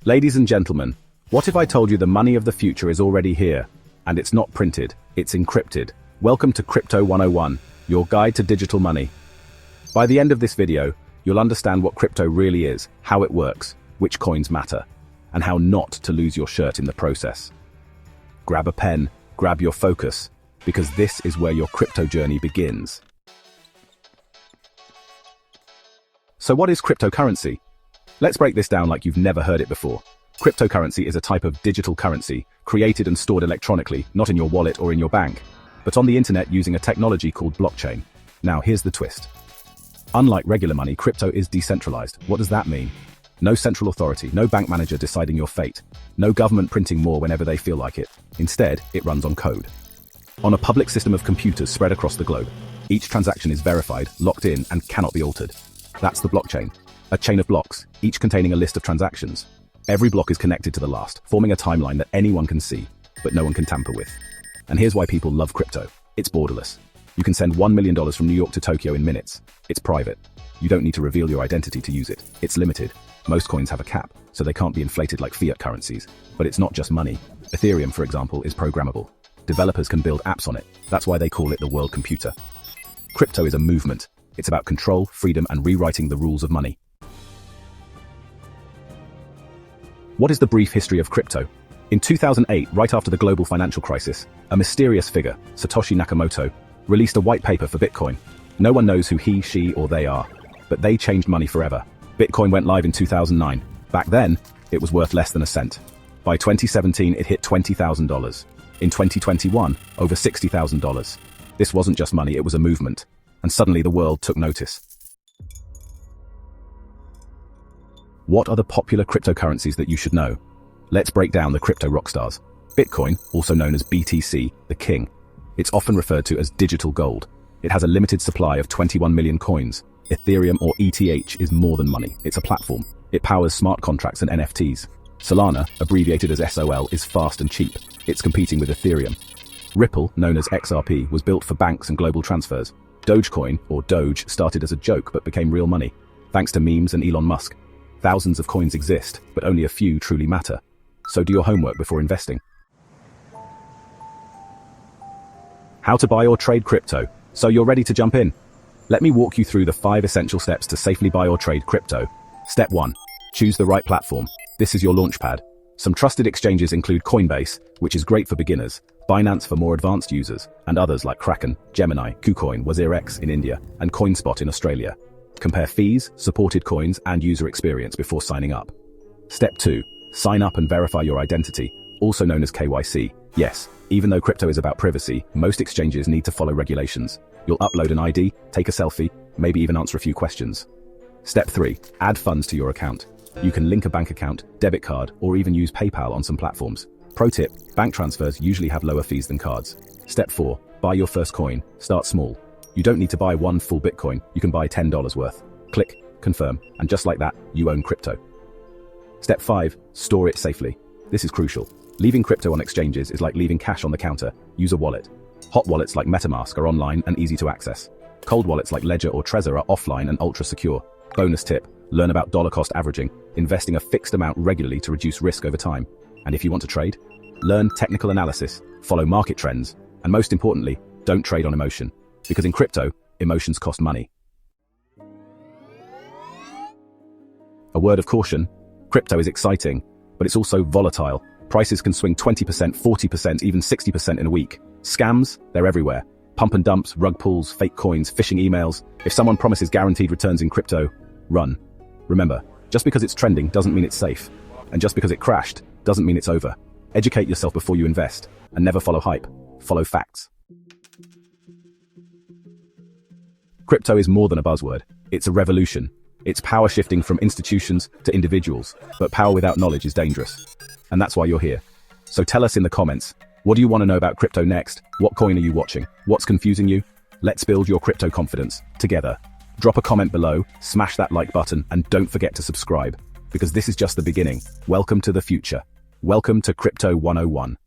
Ladies and gentlemen, what if I told you the money of the future is already here, and it's not printed, it's encrypted? Welcome to Crypto 101, your guide to digital money. By the end of this video, you'll understand what crypto really is, how it works, which coins matter, and how not to lose your shirt in the process. Grab a pen, grab your focus, because this is where your crypto journey begins. So what is cryptocurrency? Let's break this down like you've never heard it before. Cryptocurrency is a type of digital currency, created and stored electronically, not in your wallet or in your bank, but on the internet using a technology called blockchain. Now here's the twist. Unlike regular money, crypto is decentralized. What does that mean? No central authority, no bank manager deciding your fate, no government printing more whenever they feel like it. Instead, it runs on code. On a public system of computers spread across the globe, each transaction is verified, locked in, and cannot be altered. That's the blockchain. A chain of blocks, each containing a list of transactions. Every block is connected to the last, forming a timeline that anyone can see, but no one can tamper with. And here's why people love crypto. It's borderless. You can send $1 million from New York to Tokyo in minutes. It's private. You don't need to reveal your identity to use it. It's limited. Most coins have a cap, so they can't be inflated like fiat currencies. But it's not just money. Ethereum, for example, is programmable. Developers can build apps on it. That's why they call it the world computer. Crypto is a movement. It's about control, freedom, and rewriting the rules of money. What is the brief history of crypto? In 2008, right after the global financial crisis, a mysterious figure, Satoshi Nakamoto, released a white paper for Bitcoin. No one knows who he, she, or they are, but they changed money forever. Bitcoin went live in 2009. Back then, it was worth less than a cent. By 2017, it hit $20,000. In 2021, over $60,000. This wasn't just money, it was a movement. And suddenly the world took notice. What are the popular cryptocurrencies that you should know? Let's break down the crypto rockstars. Bitcoin, also known as BTC, the king. It's often referred to as digital gold. It has a limited supply of 21 million coins. Ethereum, or ETH, is more than money. It's a platform. It powers smart contracts and NFTs. Solana, abbreviated as SOL, is fast and cheap. It's competing with Ethereum. Ripple, known as XRP, was built for banks and global transfers. Dogecoin, or Doge, started as a joke but became real money, thanks to memes and Elon Musk. Thousands of coins exist, but only a few truly matter. So do your homework before investing. How to buy or trade crypto. So you're ready to jump in? Let me walk you through the 5 essential steps to safely buy or trade crypto. Step 1. Choose the right platform. This is your launchpad. Some trusted exchanges include Coinbase, which is great for beginners, Binance for more advanced users, and others like Kraken, Gemini, KuCoin, WazirX in India, and CoinSpot in Australia. Compare fees, supported coins, and user experience before signing up. Step 2. Sign up and verify your identity, also known as KYC. Yes, even though crypto is about privacy, most exchanges need to follow regulations. You'll upload an ID, take a selfie, maybe even answer a few questions. Step 3. Add funds to your account. You can link a bank account, debit card, or even use PayPal on some platforms. Pro tip, bank transfers usually have lower fees than cards. Step 4. Buy your first coin. Start small. You don't need to buy one full Bitcoin, you can buy $10 worth. Click, confirm, and just like that, you own crypto. Step 5. Store it safely. This is crucial. Leaving crypto on exchanges is like leaving cash on the counter. Use a wallet. Hot wallets like MetaMask are online and easy to access. Cold wallets like Ledger or Trezor are offline and ultra secure. Bonus tip, learn about dollar cost averaging, investing a fixed amount regularly to reduce risk over time. And if you want to trade, learn technical analysis, follow market trends, and most importantly, don't trade on emotion. Because in crypto, emotions cost money. A word of caution, crypto is exciting, but it's also volatile. Prices can swing 20%, 40%, even 60% in a week. Scams, they're everywhere. Pump and dumps, rug pulls, fake coins, phishing emails. If someone promises guaranteed returns in crypto, run. Remember, just because it's trending doesn't mean it's safe. And just because it crashed doesn't mean it's over. Educate yourself before you invest, and never follow hype. Follow facts. Crypto is more than a buzzword. It's a revolution. It's power shifting from institutions to individuals, but power without knowledge is dangerous. And that's why you're here. So tell us in the comments, what do you want to know about crypto next? What coin are you watching? What's confusing you? Let's build your crypto confidence together. Drop a comment below, smash that like button, and don't forget to subscribe, because this is just the beginning. Welcome to the future. Welcome to Crypto 101.